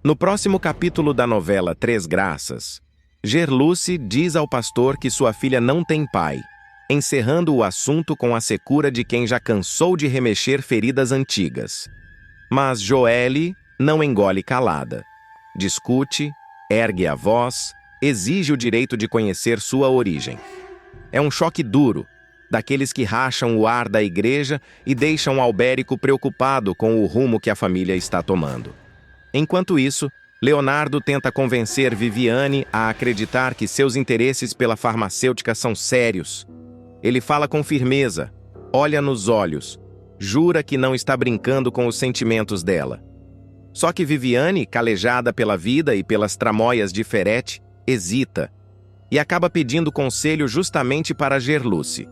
No próximo capítulo da novela Três Graças, Gerluce diz ao pastor que sua filha não tem pai, encerrando o assunto com a secura de quem já cansou de remexer feridas antigas. Mas Joelle não engole calada. Discute, ergue a voz, exige o direito de conhecer sua origem. É um choque duro, daqueles que racham o ar da igreja e deixam Albérico preocupado com o rumo que a família está tomando. Enquanto isso, Leonardo tenta convencer Viviane a acreditar que seus interesses pela farmacêutica são sérios. Ele fala com firmeza, olha nos olhos, jura que não está brincando com os sentimentos dela. Só que Viviane, calejada pela vida e pelas tramóias de Ferete, hesita e acaba pedindo conselho justamente para Gerluce.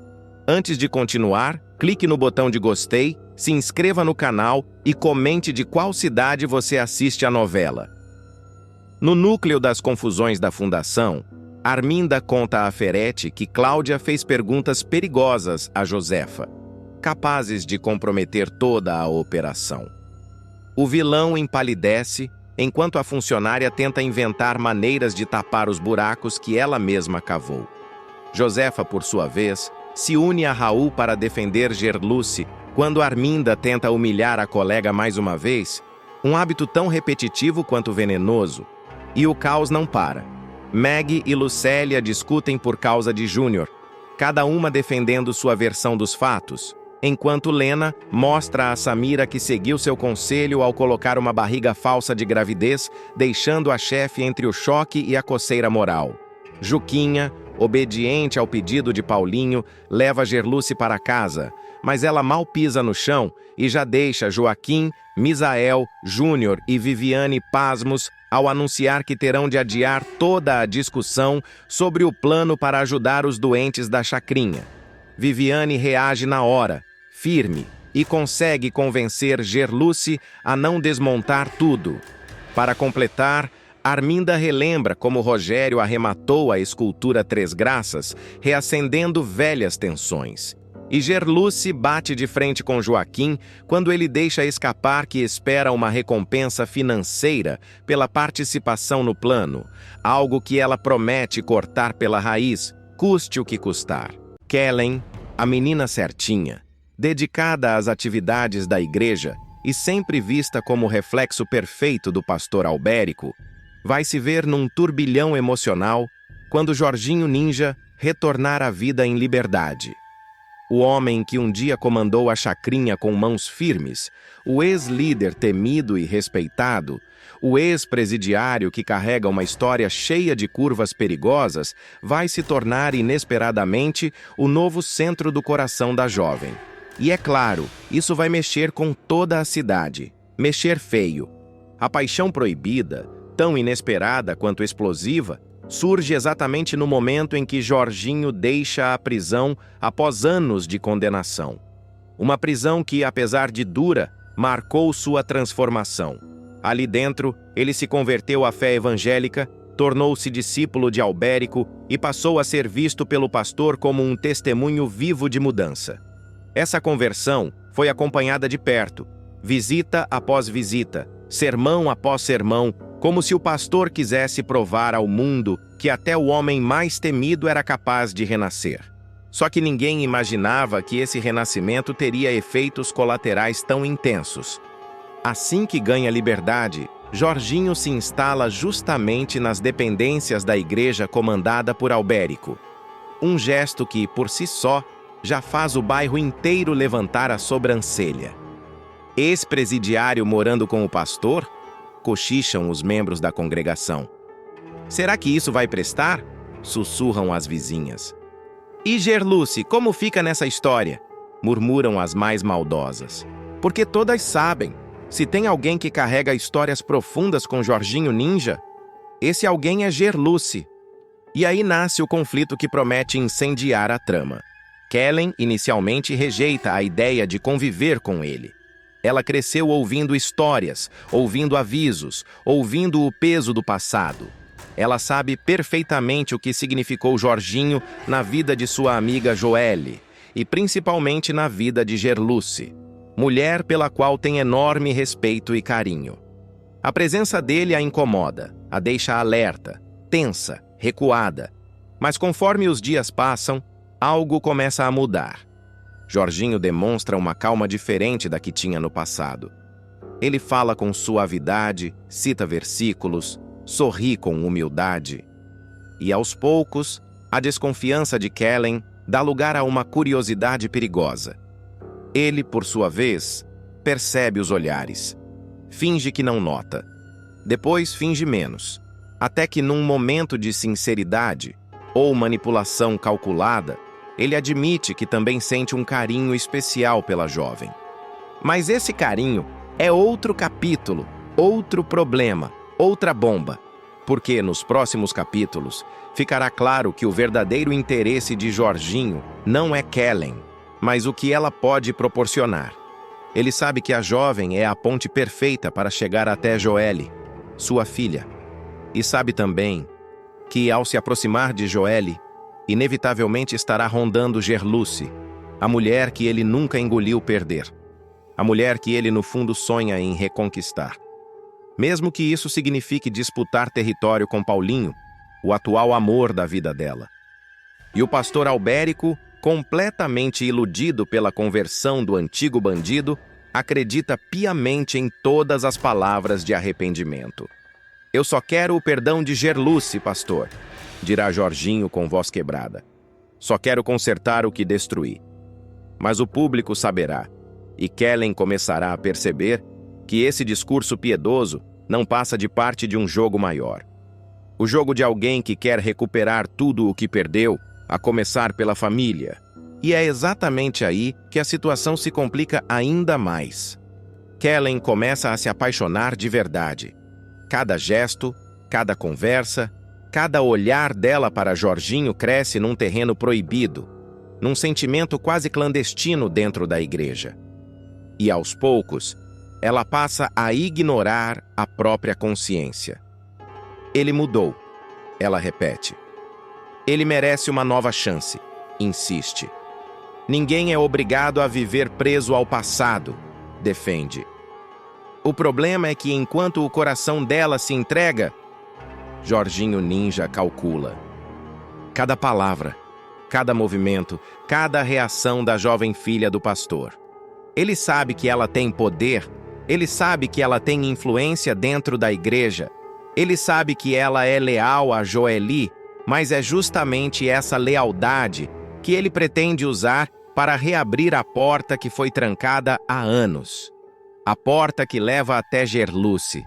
Antes de continuar, clique no botão de gostei, se inscreva no canal e comente de qual cidade você assiste a novela. No núcleo das confusões da fundação, Arminda conta a Ferete que Cláudia fez perguntas perigosas a Josefa, capazes de comprometer toda a operação. O vilão empalidece, enquanto a funcionária tenta inventar maneiras de tapar os buracos que ela mesma cavou. Josefa, por sua vez, se une a Raul para defender Gerluce quando Arminda tenta humilhar a colega mais uma vez, um hábito tão repetitivo quanto venenoso, e o caos não para. Meg e Lucélia discutem por causa de Júnior, cada uma defendendo sua versão dos fatos, enquanto Lena mostra a Samira que seguiu seu conselho ao colocar uma barriga falsa de gravidez, deixando a chefe entre o choque e a coceira moral. Juquinha, obediente ao pedido de Paulinho, leva Gerluce para casa, mas ela mal pisa no chão e já deixa Joaquim, Misael, Júnior e Viviane pasmos ao anunciar que terão de adiar toda a discussão sobre o plano para ajudar os doentes da chacrinha. Viviane reage na hora, firme, e consegue convencer Gerluce a não desmontar tudo. Para completar, Arminda relembra como Rogério arrematou a escultura Três Graças, reacendendo velhas tensões. E Gerluce bate de frente com Joaquim quando ele deixa escapar que espera uma recompensa financeira pela participação no plano, algo que ela promete cortar pela raiz, custe o que custar. Kellen, a menina certinha, dedicada às atividades da igreja e sempre vista como reflexo perfeito do pastor Albérico, vai se ver num turbilhão emocional quando Jorginho Ninja retornar à vida em liberdade. O homem que um dia comandou a chacrinha com mãos firmes, o ex-líder temido e respeitado, o ex-presidiário que carrega uma história cheia de curvas perigosas, vai se tornar inesperadamente o novo centro do coração da jovem. E é claro, isso vai mexer com toda a cidade. Mexer feio. A paixão proibida, tão inesperada quanto explosiva, surge exatamente no momento em que Jorginho deixa a prisão após anos de condenação. Uma prisão que, apesar de dura, marcou sua transformação. Ali dentro, ele se converteu à fé evangélica, tornou-se discípulo de Albérico e passou a ser visto pelo pastor como um testemunho vivo de mudança. Essa conversão foi acompanhada de perto, visita após visita, sermão após sermão, como se o pastor quisesse provar ao mundo que até o homem mais temido era capaz de renascer. Só que ninguém imaginava que esse renascimento teria efeitos colaterais tão intensos. Assim que ganha liberdade, Jorginho se instala justamente nas dependências da igreja comandada por Albérico. Um gesto que, por si só, já faz o bairro inteiro levantar a sobrancelha. Ex-presidiário morando com o pastor? Cochicham os membros da congregação. Será que isso vai prestar? Sussurram as vizinhas. E Gerluce, como fica nessa história? Murmuram as mais maldosas. Porque todas sabem, se tem alguém que carrega histórias profundas com Jorginho Ninja, esse alguém é Gerluce. E aí nasce o conflito que promete incendiar a trama. Kellen inicialmente rejeita a ideia de conviver com ele. Ela cresceu ouvindo histórias, ouvindo avisos, ouvindo o peso do passado. Ela sabe perfeitamente o que significou Jorginho na vida de sua amiga Joelle, e principalmente na vida de Gerluce, mulher pela qual tem enorme respeito e carinho. A presença dele a incomoda, a deixa alerta, tensa, recuada. Mas conforme os dias passam, algo começa a mudar. Jorginho demonstra uma calma diferente da que tinha no passado. Ele fala com suavidade, cita versículos, sorri com humildade. E aos poucos, a desconfiança de Kellen dá lugar a uma curiosidade perigosa. Ele, por sua vez, percebe os olhares. Finge que não nota. Depois finge menos. Até que num momento de sinceridade ou manipulação calculada, ele admite que também sente um carinho especial pela jovem. Mas esse carinho é outro capítulo, outro problema, outra bomba. Porque nos próximos capítulos ficará claro que o verdadeiro interesse de Jorginho não é Kellen, mas o que ela pode proporcionar. Ele sabe que a jovem é a ponte perfeita para chegar até Joelle, sua filha. E sabe também que, ao se aproximar de Joelle, inevitavelmente estará rondando Gerluce, a mulher que ele nunca engoliu perder. A mulher que ele, no fundo, sonha em reconquistar. Mesmo que isso signifique disputar território com Paulinho, o atual amor da vida dela. E o pastor Albérico, completamente iludido pela conversão do antigo bandido, acredita piamente em todas as palavras de arrependimento. Eu só quero o perdão de Gerluce, pastor, dirá Jorginho com voz quebrada. Só quero consertar o que destruí. Mas o público saberá, e Kellen começará a perceber que esse discurso piedoso não passa de parte de um jogo maior. O jogo de alguém que quer recuperar tudo o que perdeu, a começar pela família. E é exatamente aí que a situação se complica ainda mais. Kellen começa a se apaixonar de verdade. Cada gesto, cada conversa, cada olhar dela para Jorginho cresce num terreno proibido, num sentimento quase clandestino dentro da igreja. E aos poucos, ela passa a ignorar a própria consciência. Ele mudou, ela repete. Ele merece uma nova chance, insiste. Ninguém é obrigado a viver preso ao passado, defende. O problema é que enquanto o coração dela se entrega, Jorginho Ninja calcula. Cada palavra, cada movimento, cada reação da jovem filha do pastor. Ele sabe que ela tem poder, ele sabe que ela tem influência dentro da igreja, ele sabe que ela é leal a Joelle, mas é justamente essa lealdade que ele pretende usar para reabrir a porta que foi trancada há anos. A porta que leva até Gerluce.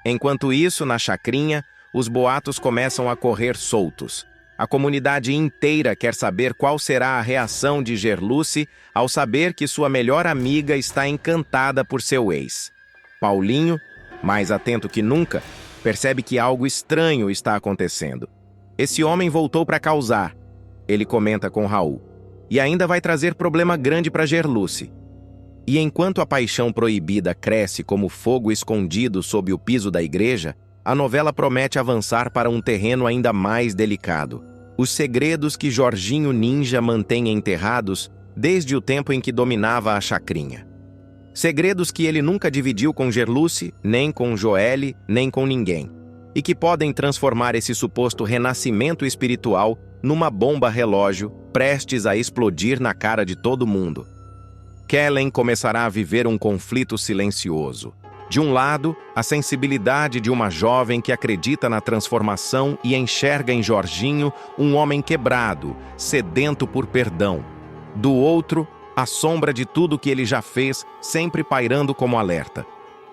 Enquanto isso, na chacrinha, os boatos começam a correr soltos. A comunidade inteira quer saber qual será a reação de Gerluce ao saber que sua melhor amiga está encantada por seu ex. Paulinho, mais atento que nunca, percebe que algo estranho está acontecendo. Esse homem voltou para causar, ele comenta com Raul, e ainda vai trazer problema grande para Gerluce. E enquanto a paixão proibida cresce como fogo escondido sob o piso da igreja, a novela promete avançar para um terreno ainda mais delicado. Os segredos que Jorginho Ninja mantém enterrados desde o tempo em que dominava a chacrinha. Segredos que ele nunca dividiu com Gerluce, nem com Joelle, nem com ninguém. E que podem transformar esse suposto renascimento espiritual numa bomba relógio prestes a explodir na cara de todo mundo. Kellen começará a viver um conflito silencioso. De um lado, a sensibilidade de uma jovem que acredita na transformação e enxerga em Jorginho um homem quebrado, sedento por perdão. Do outro, a sombra de tudo que ele já fez, sempre pairando como alerta.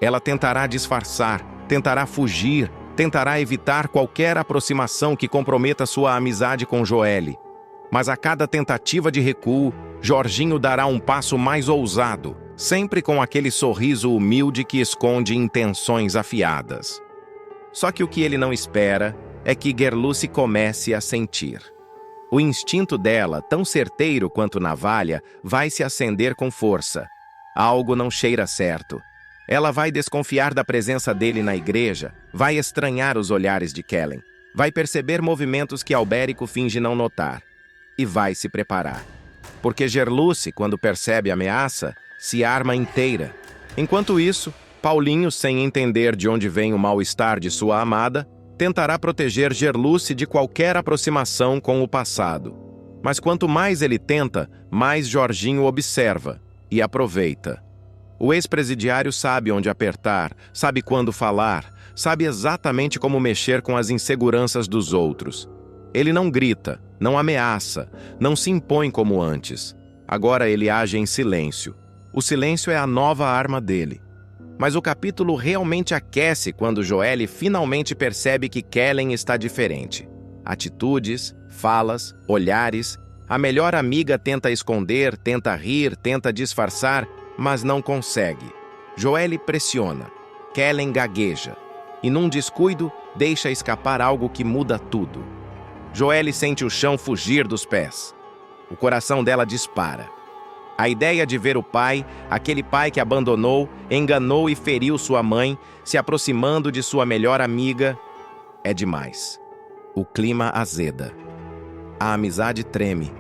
Ela tentará disfarçar, tentará fugir, tentará evitar qualquer aproximação que comprometa sua amizade com Joelle. Mas a cada tentativa de recuo, Jorginho dará um passo mais ousado, sempre com aquele sorriso humilde que esconde intenções afiadas. Só que o que ele não espera é que Gerluce comece a sentir. O instinto dela, tão certeiro quanto navalha, vai se acender com força. Algo não cheira certo. Ela vai desconfiar da presença dele na igreja, vai estranhar os olhares de Kellen, vai perceber movimentos que Albérico finge não notar. E vai se preparar. Porque Gerluce, quando percebe a ameaça, se arma inteira. Enquanto isso, Paulinho, sem entender de onde vem o mal-estar de sua amada, tentará proteger Gerluce de qualquer aproximação com o passado. Mas quanto mais ele tenta, mais Jorginho observa e aproveita. O ex-presidiário sabe onde apertar, sabe quando falar, sabe exatamente como mexer com as inseguranças dos outros. Ele não grita, não ameaça, não se impõe como antes. Agora ele age em silêncio. O silêncio é a nova arma dele. Mas o capítulo realmente aquece quando Joelle finalmente percebe que Kellen está diferente. Atitudes, falas, olhares. A melhor amiga tenta esconder, tenta rir, tenta disfarçar, mas não consegue. Joelle pressiona. Kellen gagueja. E num descuido, deixa escapar algo que muda tudo. Joelle sente o chão fugir dos pés. O coração dela dispara. A ideia de ver o pai, aquele pai que abandonou, enganou e feriu sua mãe, se aproximando de sua melhor amiga, é demais. O clima azeda. A amizade treme.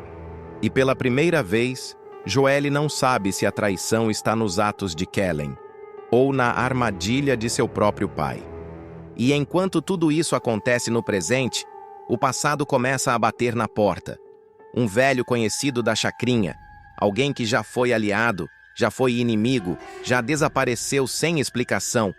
E pela primeira vez, Joelle não sabe se a traição está nos atos de Kellen ou na armadilha de seu próprio pai. E enquanto tudo isso acontece no presente, o passado começa a bater na porta. Um velho conhecido da chacrinha, alguém que já foi aliado, já foi inimigo, já desapareceu sem explicação,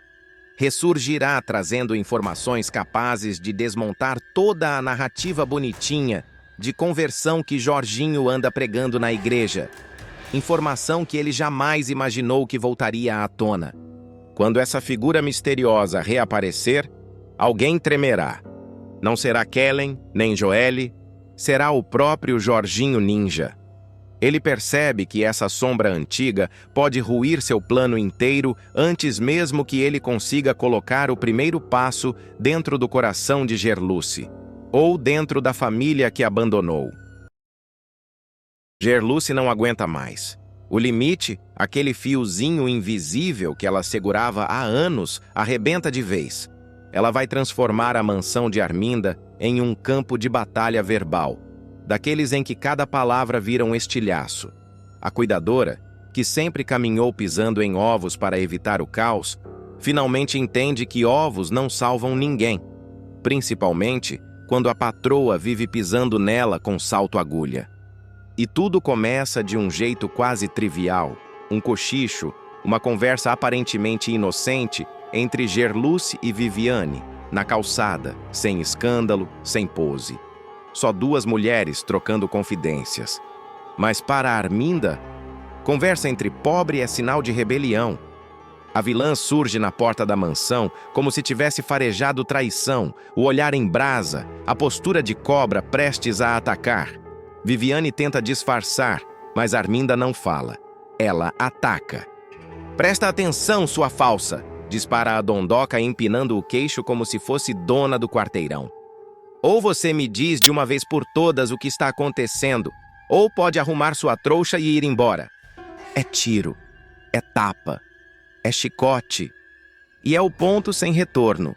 ressurgirá trazendo informações capazes de desmontar toda a narrativa bonitinha de conversão que Jorginho anda pregando na igreja. Informação que ele jamais imaginou que voltaria à tona. Quando essa figura misteriosa reaparecer, alguém tremerá. Não será Kellen, nem Joelle, será o próprio Jorginho Ninja. Ele percebe que essa sombra antiga pode ruir seu plano inteiro antes mesmo que ele consiga colocar o primeiro passo dentro do coração de Gerluce, ou dentro da família que abandonou. Gerluce não aguenta mais. O limite, aquele fiozinho invisível que ela segurava há anos, arrebenta de vez. Ela vai transformar a mansão de Arminda em um campo de batalha verbal, daqueles em que cada palavra vira um estilhaço. A cuidadora, que sempre caminhou pisando em ovos para evitar o caos, finalmente entende que ovos não salvam ninguém, principalmente quando a patroa vive pisando nela com salto-agulha. E tudo começa de um jeito quase trivial, um cochicho, uma conversa aparentemente inocente entre Gerluce e Viviane, na calçada, sem escândalo, sem pose. Só duas mulheres trocando confidências. Mas para Arminda, conversa entre pobre é sinal de rebelião. A vilã surge na porta da mansão como se tivesse farejado traição, o olhar em brasa, a postura de cobra prestes a atacar. Viviane tenta disfarçar, mas Arminda não fala. Ela ataca. "Presta atenção, sua falsa!" dispara a dondoca empinando o queixo como se fosse dona do quarteirão. "Ou você me diz de uma vez por todas o que está acontecendo, ou pode arrumar sua trouxa e ir embora." É tiro, é tapa, é chicote, e é o ponto sem retorno.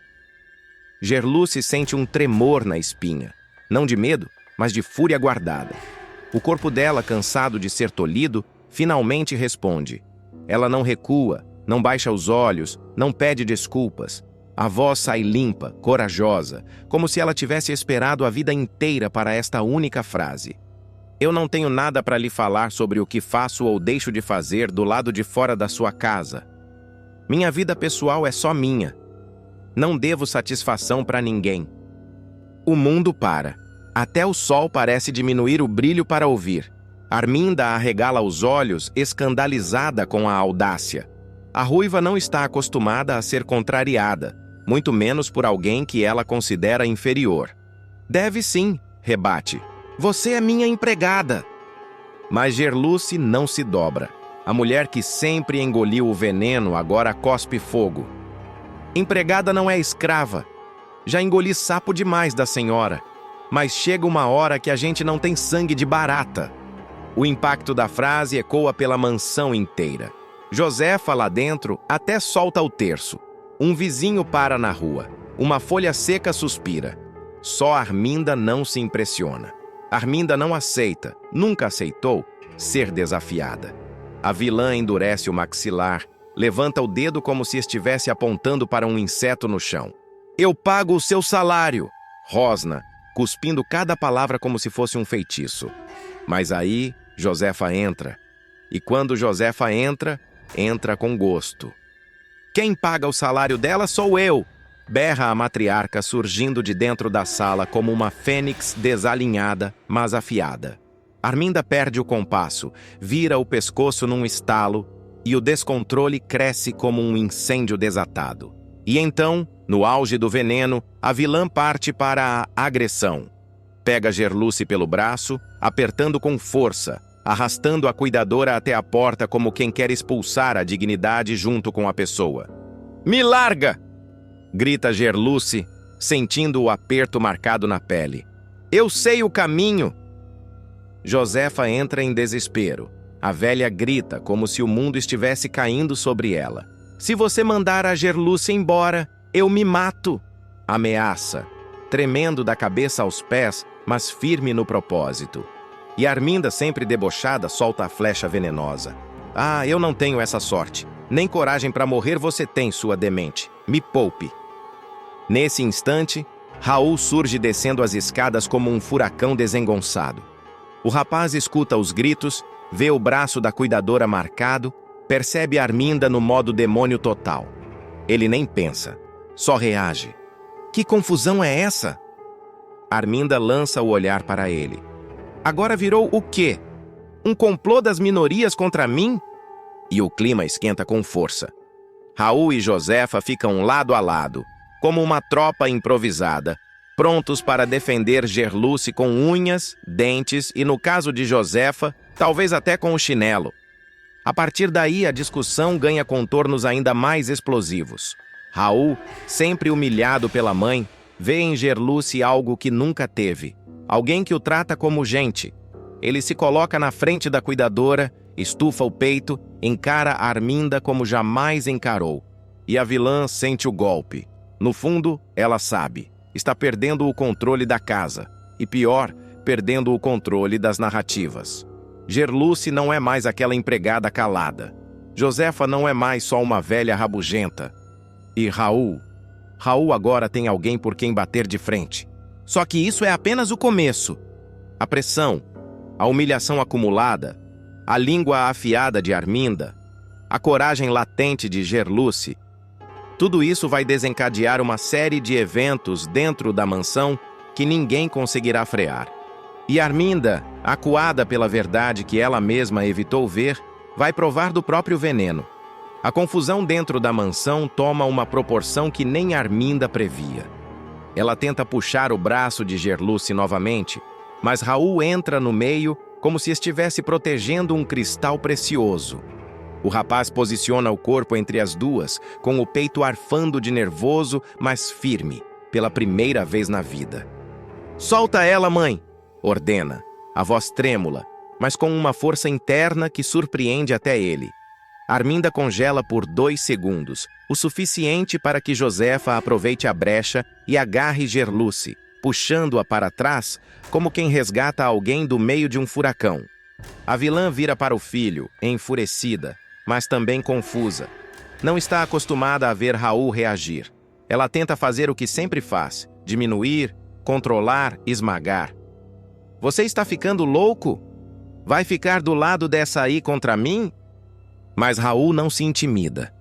Gerluce sente um tremor na espinha, não de medo, mas de fúria guardada. O corpo dela, cansado de ser tolhido, finalmente responde. Ela não recua, não baixa os olhos, não pede desculpas. A voz sai limpa, corajosa, como se ela tivesse esperado a vida inteira para esta única frase. "Eu não tenho nada para lhe falar sobre o que faço ou deixo de fazer do lado de fora da sua casa. Minha vida pessoal é só minha. Não devo satisfação para ninguém." O mundo para. Até o sol parece diminuir o brilho para ouvir. Arminda arregala os olhos, escandalizada com a audácia. A ruiva não está acostumada a ser contrariada, muito menos por alguém que ela considera inferior. "Deve sim", rebate. "Você é minha empregada." Mas Gerluce não se dobra. A mulher que sempre engoliu o veneno agora cospe fogo. "Empregada não é escrava. Já engoli sapo demais da senhora. Mas chega uma hora que a gente não tem sangue de barata." O impacto da frase ecoa pela mansão inteira. Josefa, lá dentro, até solta o terço. Um vizinho para na rua. Uma folha seca suspira. Só Arminda não se impressiona. Arminda não aceita, nunca aceitou, ser desafiada. A vilã endurece o maxilar, Levanta o dedo como se estivesse apontando para um inseto no chão. Eu pago o seu salário! Rosna, cuspindo cada palavra como se fosse um feitiço. Mas aí, Josefa entra. E quando Josefa entra, entra com gosto. Quem paga o salário dela sou eu! Berra a matriarca surgindo de dentro da sala como uma fênix desalinhada, mas afiada. Arminda perde o compasso, vira o pescoço num estalo e o descontrole cresce como um incêndio desatado. E então, no auge do veneno, a vilã parte para a agressão. Pega Gerluce pelo braço, apertando com força, arrastando a cuidadora até a porta como quem quer expulsar a dignidade junto com a pessoa. Me larga! Grita Gerluce, sentindo o aperto marcado na pele. Eu sei o caminho! Josefa entra em desespero. A velha grita como se o mundo estivesse caindo sobre ela. Se você mandar a Gerluce embora, eu me mato! Ameaça, tremendo da cabeça aos pés, mas firme no propósito. E Arminda, sempre debochada, solta a flecha venenosa. Ah, eu não tenho essa sorte. Nem coragem para morrer você tem, sua demente. Me poupe. Nesse instante, Raul surge descendo as escadas como um furacão desengonçado. O rapaz escuta os gritos, vê o braço da cuidadora marcado, percebe Arminda no modo demônio total. Ele nem pensa, só reage. Que confusão é essa? Arminda lança o olhar para ele. Agora virou o quê? Um complô das minorias contra mim? E o clima esquenta com força. Raul e Josefa ficam lado a lado, como uma tropa improvisada, prontos para defender Gerluce com unhas, dentes e, no caso de Josefa, talvez até com o chinelo. A partir daí, a discussão ganha contornos ainda mais explosivos. Raul, sempre humilhado pela mãe, vê em Gerluce algo que nunca teve. Alguém que o trata como gente. Ele se coloca na frente da cuidadora, estufa o peito, encara Arminda como jamais encarou. E a vilã sente o golpe. No fundo, ela sabe. Está perdendo o controle da casa. E pior, perdendo o controle das narrativas. Gerluce não é mais aquela empregada calada. Josefa não é mais só uma velha rabugenta. E Raul agora tem alguém por quem bater de frente. Só que isso é apenas o começo. A pressão, a humilhação acumulada, a língua afiada de Arminda, a coragem latente de Gerluce, tudo isso vai desencadear uma série de eventos dentro da mansão que ninguém conseguirá frear. E Arminda, acuada pela verdade que ela mesma evitou ver, vai provar do próprio veneno. A confusão dentro da mansão toma uma proporção que nem Arminda previa. Ela tenta puxar o braço de Gerluce novamente, mas Raul entra no meio como se estivesse protegendo um cristal precioso. O rapaz posiciona o corpo entre as duas, com o peito arfando de nervoso, mas firme, pela primeira vez na vida. Solta ela, mãe! Ordena, a voz trêmula, mas com uma força interna que surpreende até ele. Arminda congela por 2 segundos, o suficiente para que Josefa aproveite a brecha e agarre Gerluce, puxando-a para trás, como quem resgata alguém do meio de um furacão. A vilã vira para o filho, enfurecida, mas também confusa. Não está acostumada a ver Raul reagir. Ela tenta fazer o que sempre faz, diminuir, controlar, esmagar. Você está ficando louco? Vai ficar do lado dessa aí contra mim? Mas Raul não se intimida.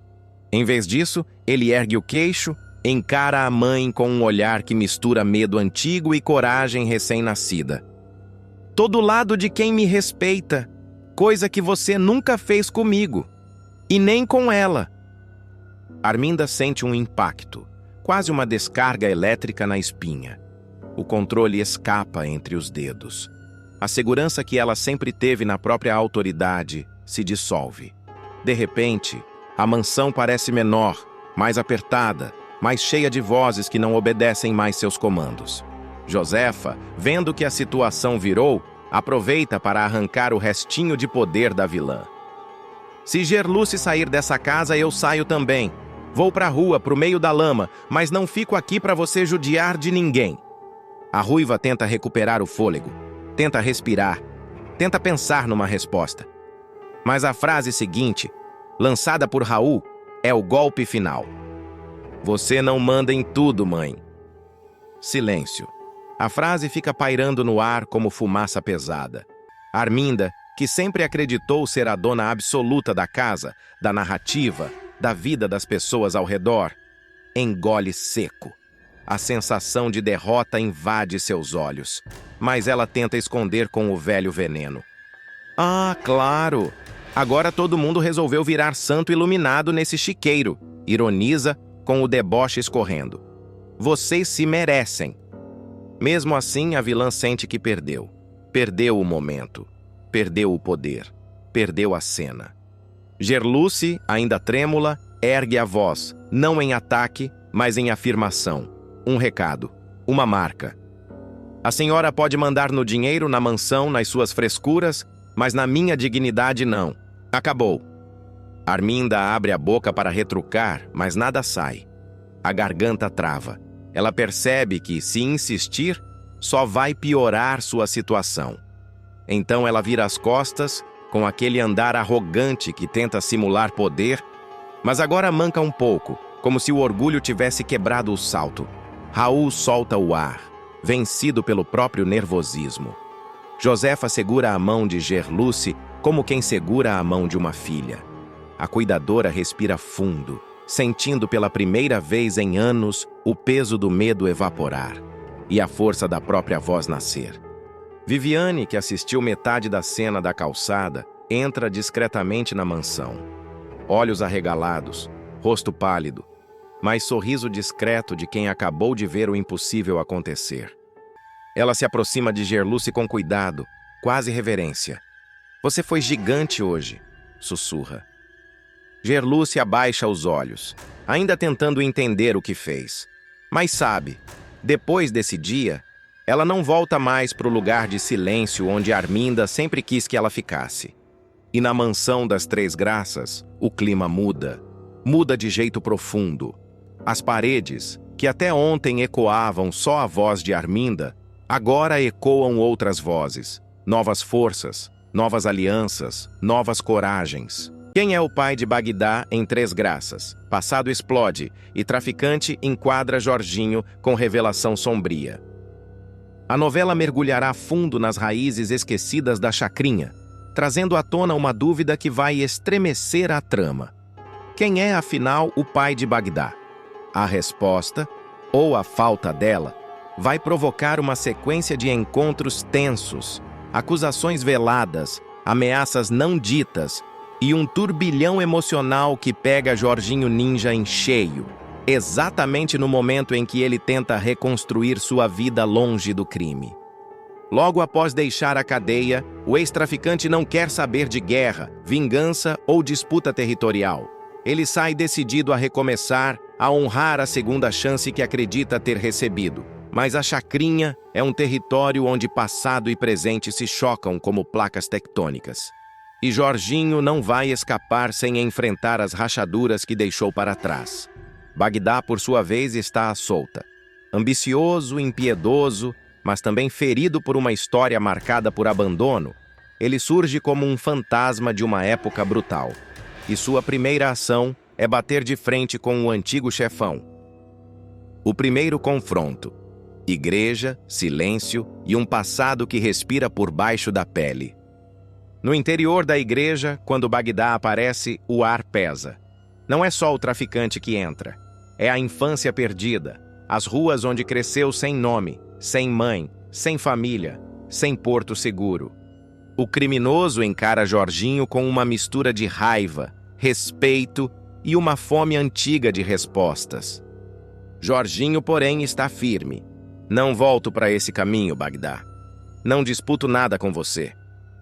Em vez disso, ele ergue o queixo, encara a mãe com um olhar que mistura medo antigo e coragem recém-nascida. Tô do lado de quem me respeita, coisa que você nunca fez comigo. E nem com ela. Arminda sente um impacto, quase uma descarga elétrica na espinha. O controle escapa entre os dedos. A segurança que ela sempre teve na própria autoridade se dissolve. De repente, a mansão parece menor, mais apertada, mais cheia de vozes que não obedecem mais seus comandos. Josefa, vendo que a situação virou, aproveita para arrancar o restinho de poder da vilã. Se Gerluce sair dessa casa, eu saio também. Vou pra rua, pro meio da lama, mas não fico aqui para você judiar de ninguém. A ruiva tenta recuperar o fôlego, tenta respirar, tenta pensar numa resposta. Mas a frase seguinte, lançada por Raul, É o golpe final. Você não manda em tudo, mãe. Silêncio. A frase fica pairando no ar como fumaça pesada. Arminda, que sempre acreditou ser a dona absoluta da casa, da narrativa, da vida das pessoas ao redor, engole seco. A sensação de derrota invade seus olhos, mas ela tenta esconder com o velho veneno. Ah, claro! Agora todo mundo resolveu virar santo iluminado nesse chiqueiro, ironiza com o deboche escorrendo. Vocês se merecem. Mesmo assim, a vilã sente que perdeu. Perdeu o momento. Perdeu o poder. Perdeu a cena. Gerluce, ainda trêmula, ergue a voz, não em ataque, mas em afirmação. Um recado. Uma marca. A senhora pode mandar no dinheiro, na mansão, nas suas frescuras, mas na minha dignidade não. Acabou. Arminda abre a boca para retrucar, mas nada sai. A garganta trava. Ela percebe que, se insistir, só vai piorar sua situação. Então ela vira as costas, com aquele andar arrogante que tenta simular poder, mas agora manca um pouco, como se o orgulho tivesse quebrado o salto. Raul solta o ar, vencido pelo próprio nervosismo. Josefa segura a mão de Gerluce como quem segura a mão de uma filha. A cuidadora respira fundo, sentindo pela primeira vez em anos o peso do medo evaporar e a força da própria voz nascer. Viviane, que assistiu metade da cena da calçada, entra discretamente na mansão. Olhos arregalados, rosto pálido, mas sorriso discreto de quem acabou de ver o impossível acontecer. Ela se aproxima de Gerluce com cuidado, quase reverência. Você foi gigante hoje, sussurra. Gerluce abaixa os olhos, ainda tentando entender o que fez. Mas sabe, depois desse dia, ela não volta mais para o lugar de silêncio onde Arminda sempre quis que ela ficasse. E na mansão das Três Graças, o clima muda. Muda de jeito profundo. As paredes, que até ontem ecoavam só a voz de Arminda, agora ecoam outras vozes. Novas forças, novas alianças, novas coragens. Quem é o pai de Bagdá em Três Graças? Passado explode e traficante enquadra Jorginho com revelação sombria. A novela mergulhará fundo nas raízes esquecidas da chacrinha, trazendo à tona uma dúvida que vai estremecer a trama. Quem é, afinal, o pai de Bagdá? A resposta, ou a falta dela, vai provocar uma sequência de encontros tensos, acusações veladas, ameaças não ditas e um turbilhão emocional que pega Jorginho Ninja em cheio, exatamente no momento em que ele tenta reconstruir sua vida longe do crime. Logo após deixar a cadeia, o ex-traficante não quer saber de guerra, vingança ou disputa territorial. Ele sai decidido a recomeçar, a honrar a segunda chance que acredita ter recebido. Mas a chacrinha é um território onde passado e presente se chocam como placas tectônicas. E Jorginho não vai escapar sem enfrentar as rachaduras que deixou para trás. Bagdá, por sua vez, está à solta. Ambicioso, impiedoso, mas também ferido por uma história marcada por abandono, ele surge como um fantasma de uma época brutal. E sua primeira ação é bater de frente com o antigo chefão. O primeiro confronto. Igreja, silêncio e um passado que respira por baixo da pele. No interior da igreja, quando Bagdá aparece, o ar pesa. Não é só o traficante que entra. É a infância perdida, as ruas onde cresceu sem nome, sem mãe, sem família, sem porto seguro. O criminoso encara Jorginho com uma mistura de raiva, respeito e uma fome antiga de respostas. Jorginho, porém, está firme. Não volto para esse caminho, Bagdá. Não disputo nada com você.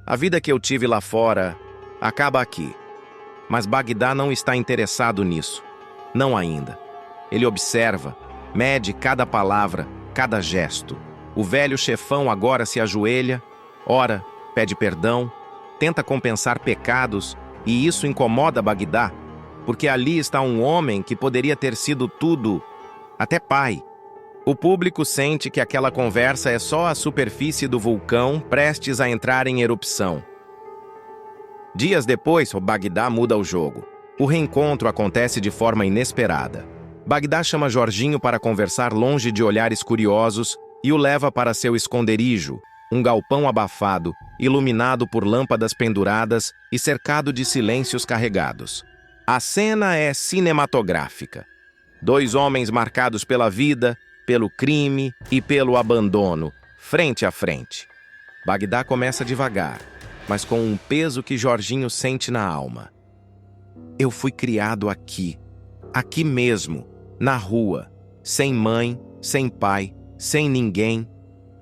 A vida que eu tive lá fora acaba aqui. Mas Bagdá não está interessado nisso. Não ainda. Ele observa, mede cada palavra, cada gesto. O velho chefão agora se ajoelha, ora, pede perdão, tenta compensar pecados, e isso incomoda Bagdá, porque ali está um homem que poderia ter sido tudo, até pai. O público sente que aquela conversa é só a superfície do vulcão prestes a entrar em erupção. Dias depois, o Bagdá muda o jogo. O reencontro acontece de forma inesperada. Bagdá chama Jorginho para conversar longe de olhares curiosos e o leva para seu esconderijo, um galpão abafado, iluminado por lâmpadas penduradas e cercado de silêncios carregados. A cena é cinematográfica. Dois homens marcados pela vida, pelo crime e pelo abandono, frente a frente. Bagdá começa devagar, mas com um peso que Jorginho sente na alma. Eu fui criado aqui, aqui mesmo, na rua, sem mãe, sem pai, sem ninguém.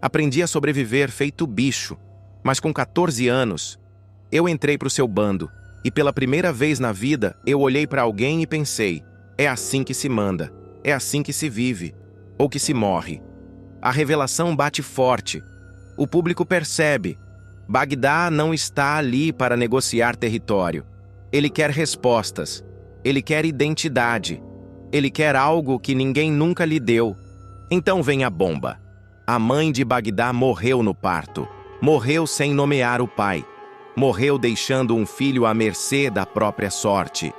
Aprendi a sobreviver feito bicho, mas com 14 anos, eu entrei para o seu bando e pela primeira vez na vida eu olhei para alguém e pensei, é assim que se manda, é assim que se vive, ou que se morre. A revelação bate forte. O público percebe. Bagdá não está ali para negociar território. Ele quer respostas. Ele quer identidade. Ele quer algo que ninguém nunca lhe deu. Então vem a bomba. A mãe de Bagdá morreu no parto. Morreu sem nomear o pai. Morreu deixando um filho à mercê da própria sorte.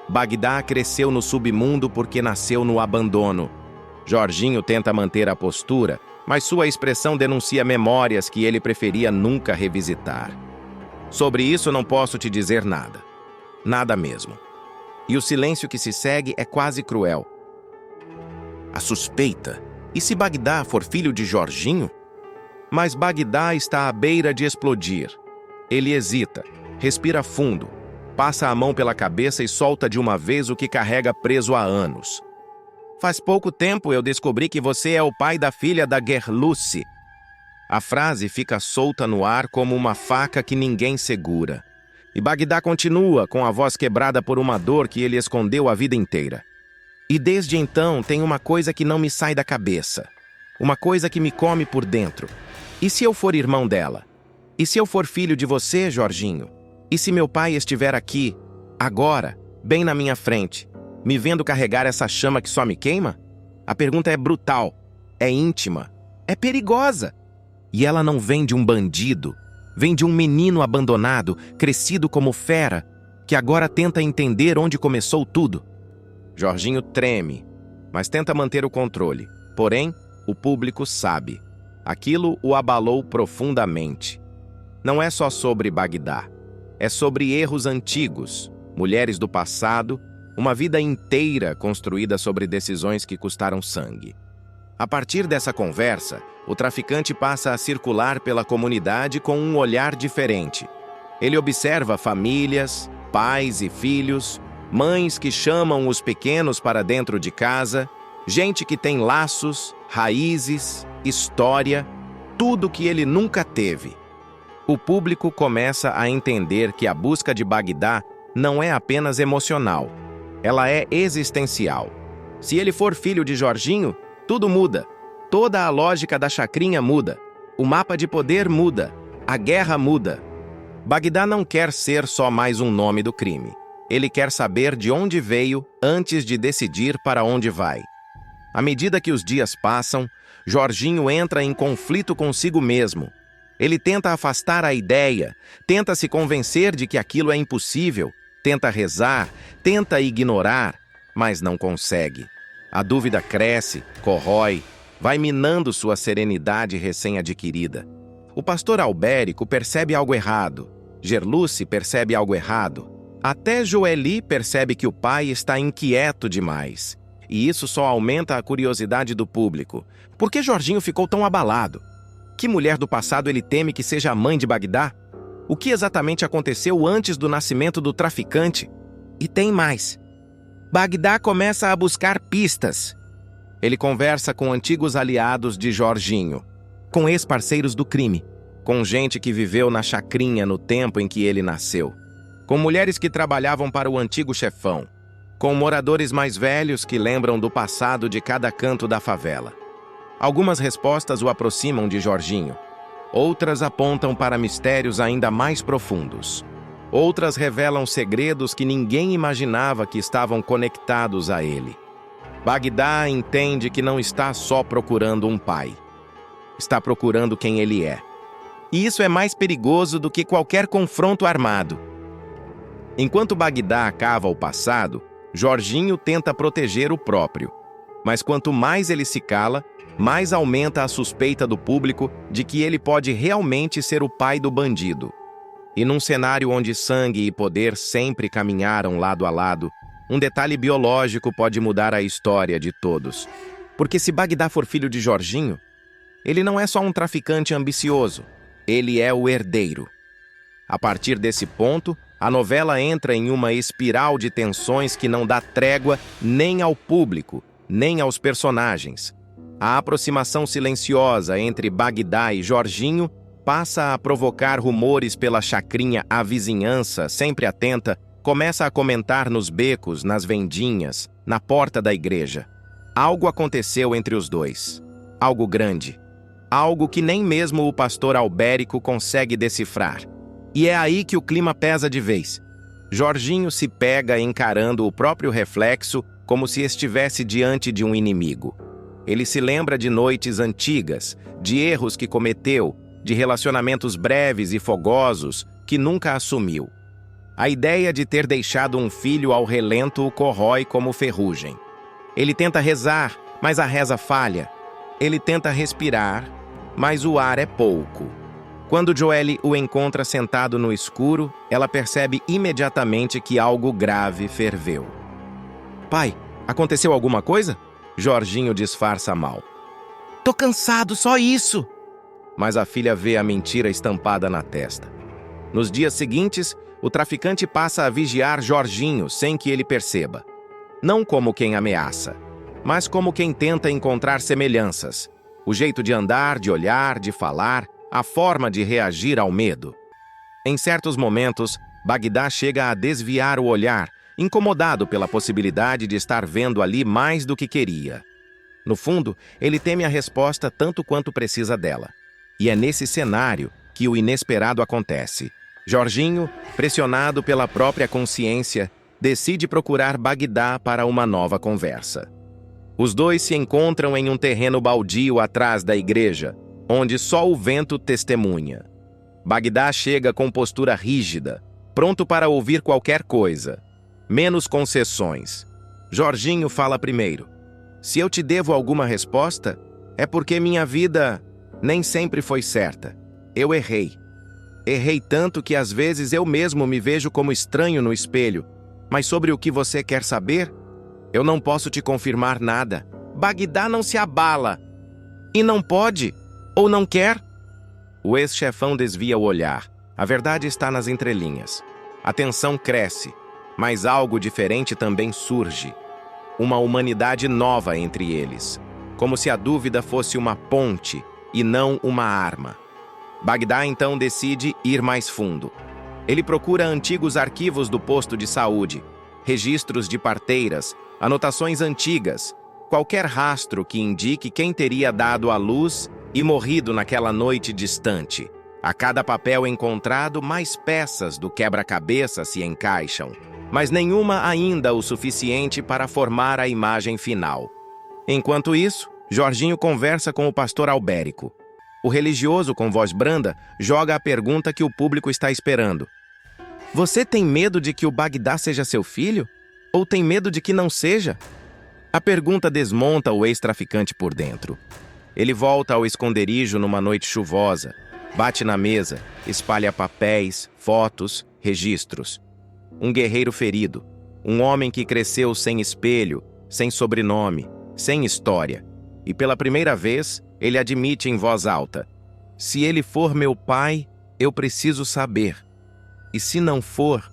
Bagdá cresceu no submundo porque nasceu no abandono. Jorginho tenta manter a postura, mas sua expressão denuncia memórias que ele preferia nunca revisitar. Sobre isso não posso te dizer nada. Nada mesmo. E o silêncio que se segue é quase cruel. A suspeita. E se Bagdá for filho de Jorginho? Mas Bagdá está à beira de explodir. Ele hesita, respira fundo, passa a mão pela cabeça e solta de uma vez o que carrega preso há anos. Faz pouco tempo eu descobri que você é o pai da filha da Gerluce. A frase fica solta no ar como uma faca que ninguém segura. E Bagdá continua, com a voz quebrada por uma dor que ele escondeu a vida inteira. E desde então tem uma coisa que não me sai da cabeça. Uma coisa que me come por dentro. E se eu for irmão dela? E se eu for filho de você, Jorginho? E se meu pai estiver aqui, agora, bem na minha frente, me vendo carregar essa chama que só me queima? A pergunta é brutal, é íntima, é perigosa. E ela não vem de um bandido, vem de um menino abandonado, crescido como fera, que agora tenta entender onde começou tudo. Jorginho treme, mas tenta manter o controle. Porém, o público sabe. Aquilo o abalou profundamente. Não é só sobre Bagdá. É sobre erros antigos, mulheres do passado, uma vida inteira construída sobre decisões que custaram sangue. A partir dessa conversa, o traficante passa a circular pela comunidade com um olhar diferente. Ele observa famílias, pais e filhos, mães que chamam os pequenos para dentro de casa, gente que tem laços, raízes, história, tudo que ele nunca teve. O público começa a entender que a busca de Bagdá não é apenas emocional, ela é existencial. Se ele for filho de Jorginho, tudo muda. Toda a lógica da chacrinha muda. O mapa de poder muda. A guerra muda. Bagdá não quer ser só mais um nome do crime. Ele quer saber de onde veio antes de decidir para onde vai. À medida que os dias passam, Jorginho entra em conflito consigo mesmo. Ele tenta afastar a ideia, tenta se convencer de que aquilo é impossível, tenta rezar, tenta ignorar, mas não consegue. A dúvida cresce, corrói, vai minando sua serenidade recém-adquirida. O pastor Albérico percebe algo errado. Gerluce percebe algo errado. Até Joeli percebe que o pai está inquieto demais. E isso só aumenta a curiosidade do público. Por que Jorginho ficou tão abalado? Que mulher do passado ele teme que seja a mãe de Bagdá? O que exatamente aconteceu antes do nascimento do traficante? E tem mais. Bagdá começa a buscar pistas. Ele conversa com antigos aliados de Jorginho, com ex-parceiros do crime, com gente que viveu na chacrinha no tempo em que ele nasceu, com mulheres que trabalhavam para o antigo chefão, com moradores mais velhos que lembram do passado de cada canto da favela. Algumas respostas o aproximam de Jorginho. Outras apontam para mistérios ainda mais profundos. Outras revelam segredos que ninguém imaginava que estavam conectados a ele. Bagdá entende que não está só procurando um pai. Está procurando quem ele é. E isso é mais perigoso do que qualquer confronto armado. Enquanto Bagdá cava o passado, Jorginho tenta proteger o próprio. Mas quanto mais ele se cala, mais aumenta a suspeita do público de que ele pode realmente ser o pai do bandido. E num cenário onde sangue e poder sempre caminharam lado a lado, um detalhe biológico pode mudar a história de todos. Porque se Bagdá for filho de Jorginho, ele não é só um traficante ambicioso, ele é o herdeiro. A partir desse ponto, a novela entra em uma espiral de tensões que não dá trégua nem ao público, nem aos personagens. A aproximação silenciosa entre Bagdá e Jorginho passa a provocar rumores pela chacrinha. A vizinhança, sempre atenta, começa a comentar nos becos, nas vendinhas, na porta da igreja. Algo aconteceu entre os dois. Algo grande. Algo que nem mesmo o pastor Albérico consegue decifrar. E é aí que o clima pesa de vez. Jorginho se pega encarando o próprio reflexo como se estivesse diante de um inimigo. Ele se lembra de noites antigas, de erros que cometeu, de relacionamentos breves e fogosos que nunca assumiu. A ideia de ter deixado um filho ao relento o corrói como ferrugem. Ele tenta rezar, mas a reza falha. Ele tenta respirar, mas o ar é pouco. Quando Joelle o encontra sentado no escuro, ela percebe imediatamente que algo grave ferveu. "Pai, aconteceu alguma coisa?" Jorginho disfarça mal. "Tô cansado, só isso." Mas a filha vê a mentira estampada na testa. Nos dias seguintes, o traficante passa a vigiar Jorginho sem que ele perceba. Não como quem ameaça, mas como quem tenta encontrar semelhanças. O jeito de andar, de olhar, de falar, a forma de reagir ao medo. Em certos momentos, Bagdá chega a desviar o olhar, incomodado pela possibilidade de estar vendo ali mais do que queria. No fundo, ele teme a resposta tanto quanto precisa dela. E é nesse cenário que o inesperado acontece. Jorginho, pressionado pela própria consciência, decide procurar Bagdá para uma nova conversa. Os dois se encontram em um terreno baldio atrás da igreja, onde só o vento testemunha. Bagdá chega com postura rígida, pronto para ouvir qualquer coisa, menos concessões. Jorginho fala primeiro. "Se eu te devo alguma resposta, é porque minha vida nem sempre foi certa. Eu errei. Errei tanto que às vezes eu mesmo me vejo como estranho no espelho. Mas sobre o que você quer saber, eu não posso te confirmar nada." Bagdá não se abala. "E não pode? Ou não quer?" O ex-chefão desvia o olhar. A verdade está nas entrelinhas. A tensão cresce, mas algo diferente também surge. Uma humanidade nova entre eles. Como se a dúvida fosse uma ponte e não uma arma. Bagdá então decide ir mais fundo. Ele procura antigos arquivos do posto de saúde, registros de parteiras, anotações antigas, qualquer rastro que indique quem teria dado à luz e morrido naquela noite distante. A cada papel encontrado, mais peças do quebra-cabeça se encaixam, mas nenhuma ainda o suficiente para formar a imagem final. Enquanto isso, Jorginho conversa com o pastor Albérico. O religioso, com voz branda, joga a pergunta que o público está esperando. "Você tem medo de que o Bagdá seja seu filho? Ou tem medo de que não seja?" A pergunta desmonta o ex-traficante por dentro. Ele volta ao esconderijo numa noite chuvosa, bate na mesa, espalha papéis, fotos, registros. Um guerreiro ferido, um homem que cresceu sem espelho, sem sobrenome, sem história. E pela primeira vez, ele admite em voz alta: "Se ele for meu pai, eu preciso saber. E se não for,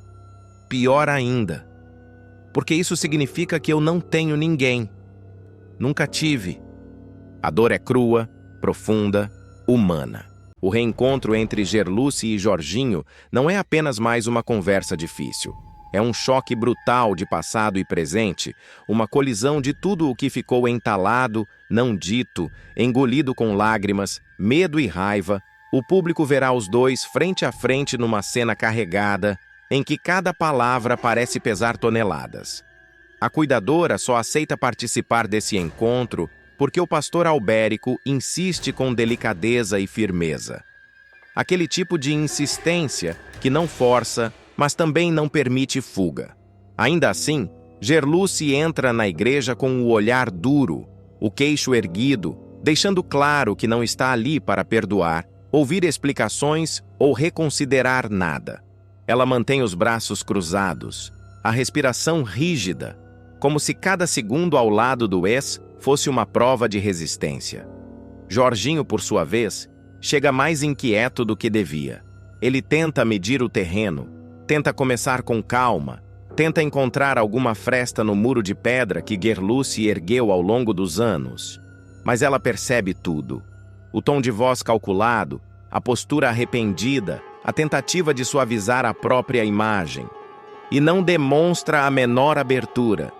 pior ainda. Porque isso significa que eu não tenho ninguém. Nunca tive." A dor é crua, profunda, humana. O reencontro entre Gerluce e Jorginho não é apenas mais uma conversa difícil. É um choque brutal de passado e presente, uma colisão de tudo o que ficou entalado, não dito, engolido com lágrimas, medo e raiva. O público verá os dois frente a frente numa cena carregada, em que cada palavra parece pesar toneladas. A cuidadora só aceita participar desse encontro porque o pastor Albérico insiste com delicadeza e firmeza. Aquele tipo de insistência que não força, mas também não permite fuga. Ainda assim, Gerluce entra na igreja com o olhar duro, o queixo erguido, deixando claro que não está ali para perdoar, ouvir explicações ou reconsiderar nada. Ela mantém os braços cruzados, a respiração rígida, como se cada segundo ao lado do ex fosse uma prova de resistência. Jorginho, por sua vez, chega mais inquieto do que devia. Ele tenta medir o terreno, tenta começar com calma, tenta encontrar alguma fresta no muro de pedra que Gerluce ergueu ao longo dos anos. Mas ela percebe tudo. O tom de voz calculado, a postura arrependida, a tentativa de suavizar a própria imagem. E não demonstra a menor abertura.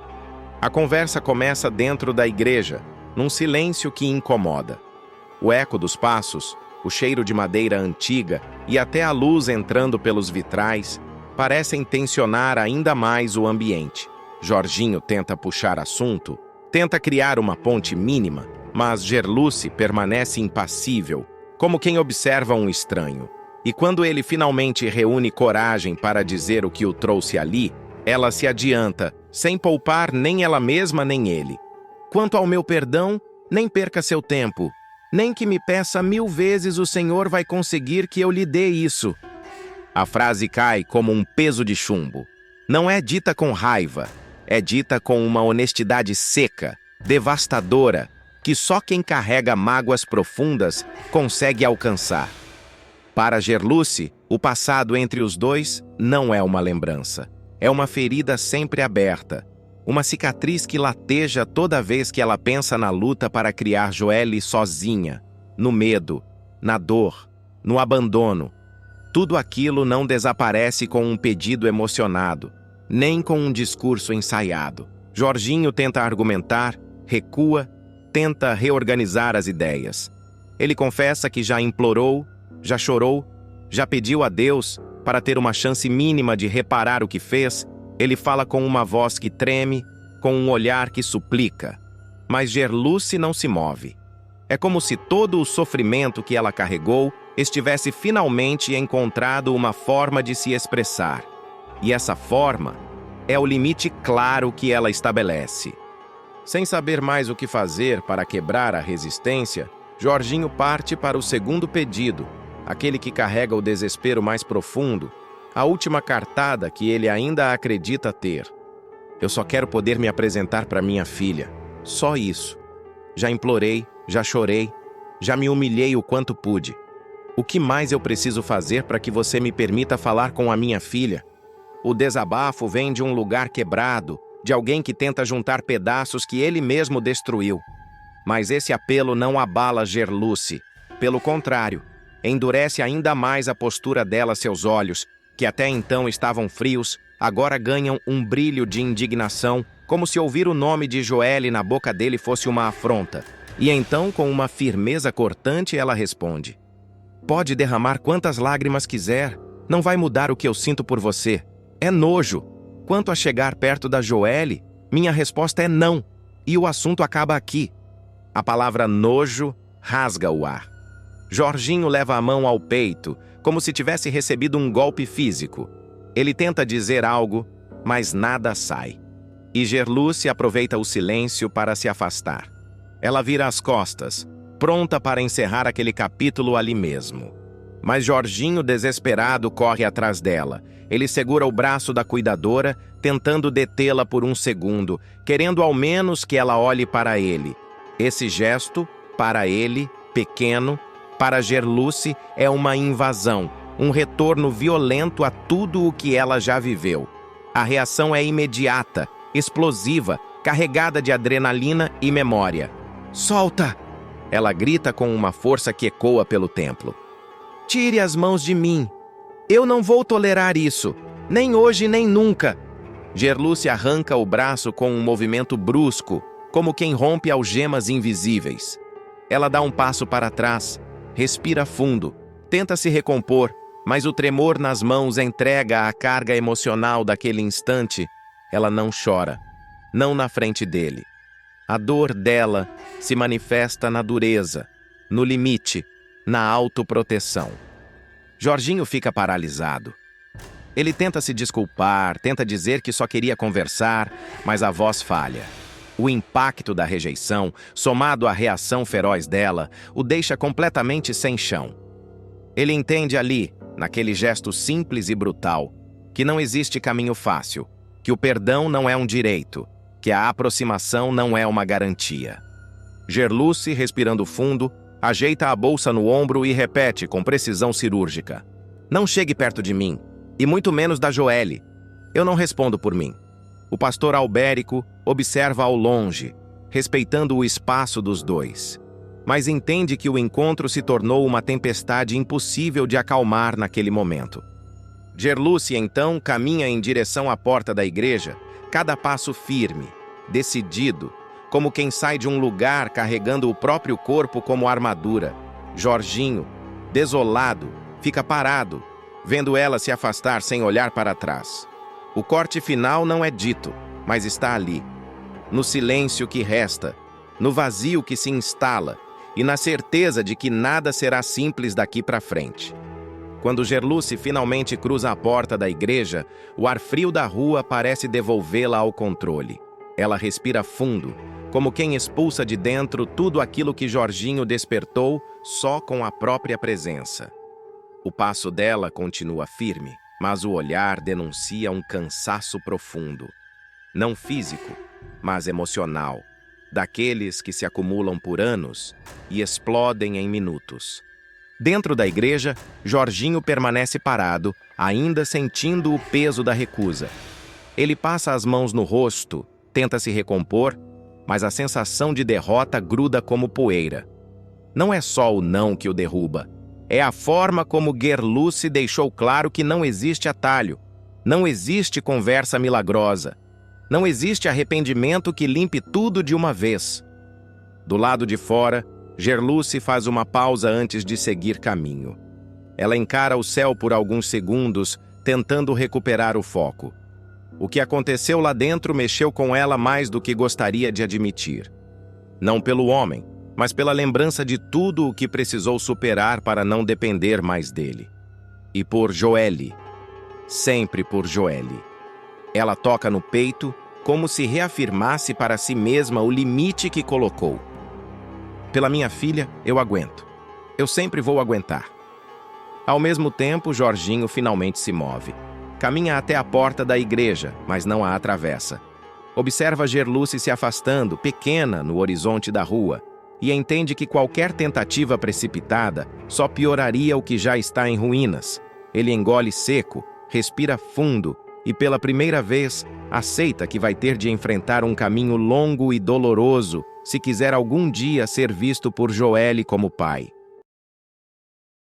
A conversa começa dentro da igreja, num silêncio que incomoda. O eco dos passos, o cheiro de madeira antiga e até a luz entrando pelos vitrais parecem tensionar ainda mais o ambiente. Jorginho tenta puxar assunto, tenta criar uma ponte mínima, mas Gerluce permanece impassível, como quem observa um estranho. E quando ele finalmente reúne coragem para dizer o que o trouxe ali, ela se adianta, sem poupar nem ela mesma nem ele. Quanto ao meu perdão, nem perca seu tempo. Nem que me peça 1000 vezes, o Senhor vai conseguir que eu lhe dê isso. A frase cai como um peso de chumbo. Não é dita com raiva, é dita com uma honestidade seca, devastadora, que só quem carrega mágoas profundas consegue alcançar. Para Gerluce, o passado entre os dois não é uma lembrança. É uma ferida sempre aberta, uma cicatriz que lateja toda vez que ela pensa na luta para criar Joelle sozinha, no medo, na dor, no abandono. Tudo aquilo não desaparece com um pedido emocionado, nem com um discurso ensaiado. Jorginho tenta argumentar, recua, tenta reorganizar as ideias. Ele confessa que já implorou, já chorou, já pediu a Deus para ter uma chance mínima de reparar o que fez. Ele fala com uma voz que treme, com um olhar que suplica. Mas Gerluce não se move. É como se todo o sofrimento que ela carregou estivesse finalmente encontrado uma forma de se expressar. E essa forma é o limite claro que ela estabelece. Sem saber mais o que fazer para quebrar a resistência, Jorginho parte para o segundo pedido, aquele que carrega o desespero mais profundo, a última cartada que ele ainda acredita ter. Eu só quero poder me apresentar para minha filha. Só isso. Já implorei, já chorei, já me humilhei o quanto pude. O que mais eu preciso fazer para que você me permita falar com a minha filha? O desabafo vem de um lugar quebrado, de alguém que tenta juntar pedaços que ele mesmo destruiu. Mas esse apelo não abala Gerluce. Pelo contrário, endurece ainda mais a postura dela. Seus olhos, que até então estavam frios, agora ganham um brilho de indignação, como se ouvir o nome de Joelle na boca dele fosse uma afronta. E então, com uma firmeza cortante, ela responde: pode derramar quantas lágrimas quiser, não vai mudar o que eu sinto por você. É nojo. Quanto a chegar perto da Joelle, minha resposta é não, e o assunto acaba aqui. A palavra nojo rasga o ar. Jorginho leva a mão ao peito, como se tivesse recebido um golpe físico. Ele tenta dizer algo, mas nada sai. E Gerluce aproveita o silêncio para se afastar. Ela vira as costas, pronta para encerrar aquele capítulo ali mesmo. Mas Jorginho, desesperado, corre atrás dela. Ele segura o braço da cuidadora, tentando detê-la por um segundo, querendo ao menos que ela olhe para ele. Esse gesto, para ele, pequeno, para Gerluce, é uma invasão, um retorno violento a tudo o que ela já viveu. A reação é imediata, explosiva, carregada de adrenalina e memória. Solta! Ela grita com uma força que ecoa pelo templo. Tire as mãos de mim! Eu não vou tolerar isso! Nem hoje, nem nunca! Gerluce arranca o braço com um movimento brusco, como quem rompe algemas invisíveis. Ela dá um passo para trás, respira fundo, tenta se recompor, mas o tremor nas mãos entrega a carga emocional daquele instante. Ela não chora, não na frente dele. A dor dela se manifesta na dureza, no limite, na autoproteção. Jorginho fica paralisado. Ele tenta se desculpar, tenta dizer que só queria conversar, mas a voz falha. O impacto da rejeição, somado à reação feroz dela, o deixa completamente sem chão. Ele entende ali, naquele gesto simples e brutal, que não existe caminho fácil, que o perdão não é um direito, que a aproximação não é uma garantia. Gerluce, respirando fundo, ajeita a bolsa no ombro e repete com precisão cirúrgica: "Não chegue perto de mim, e muito menos da Joelle. Eu não respondo por mim." O pastor Albérico observa ao longe, respeitando o espaço dos dois, mas entende que o encontro se tornou uma tempestade impossível de acalmar naquele momento. Gerluce, então, caminha em direção à porta da igreja, cada passo firme, decidido, como quem sai de um lugar carregando o próprio corpo como armadura. Jorginho, desolado, fica parado, vendo ela se afastar sem olhar para trás. O corte final não é dito, mas está ali, no silêncio que resta, no vazio que se instala e na certeza de que nada será simples daqui para frente. Quando Gerluce finalmente cruza a porta da igreja, o ar frio da rua parece devolvê-la ao controle. Ela respira fundo, como quem expulsa de dentro tudo aquilo que Jorginho despertou só com a própria presença. O passo dela continua firme, mas o olhar denuncia um cansaço profundo. Não físico, mas emocional, daqueles que se acumulam por anos e explodem em minutos. Dentro da igreja, Jorginho permanece parado, ainda sentindo o peso da recusa. Ele passa as mãos no rosto, tenta se recompor, mas a sensação de derrota gruda como poeira. Não é só o não que o derruba, é a forma como Gerluce deixou claro que não existe atalho, não existe conversa milagrosa, não existe arrependimento que limpe tudo de uma vez. Do lado de fora, Gerluce faz uma pausa antes de seguir caminho. Ela encara o céu por alguns segundos, tentando recuperar o foco. O que aconteceu lá dentro mexeu com ela mais do que gostaria de admitir. Não pelo homem, mas pela lembrança de tudo o que precisou superar para não depender mais dele. E por Joelle. Sempre por Joelle. Ela toca no peito, como se reafirmasse para si mesma o limite que colocou. Pela minha filha, eu aguento. Eu sempre vou aguentar. Ao mesmo tempo, Jorginho finalmente se move. Caminha até a porta da igreja, mas não a atravessa. Observa Gerluce se afastando, pequena, no horizonte da rua, e entende que qualquer tentativa precipitada só pioraria o que já está em ruínas. Ele engole seco, respira fundo e, pela primeira vez, aceita que vai ter de enfrentar um caminho longo e doloroso se quiser algum dia ser visto por Joelle como pai.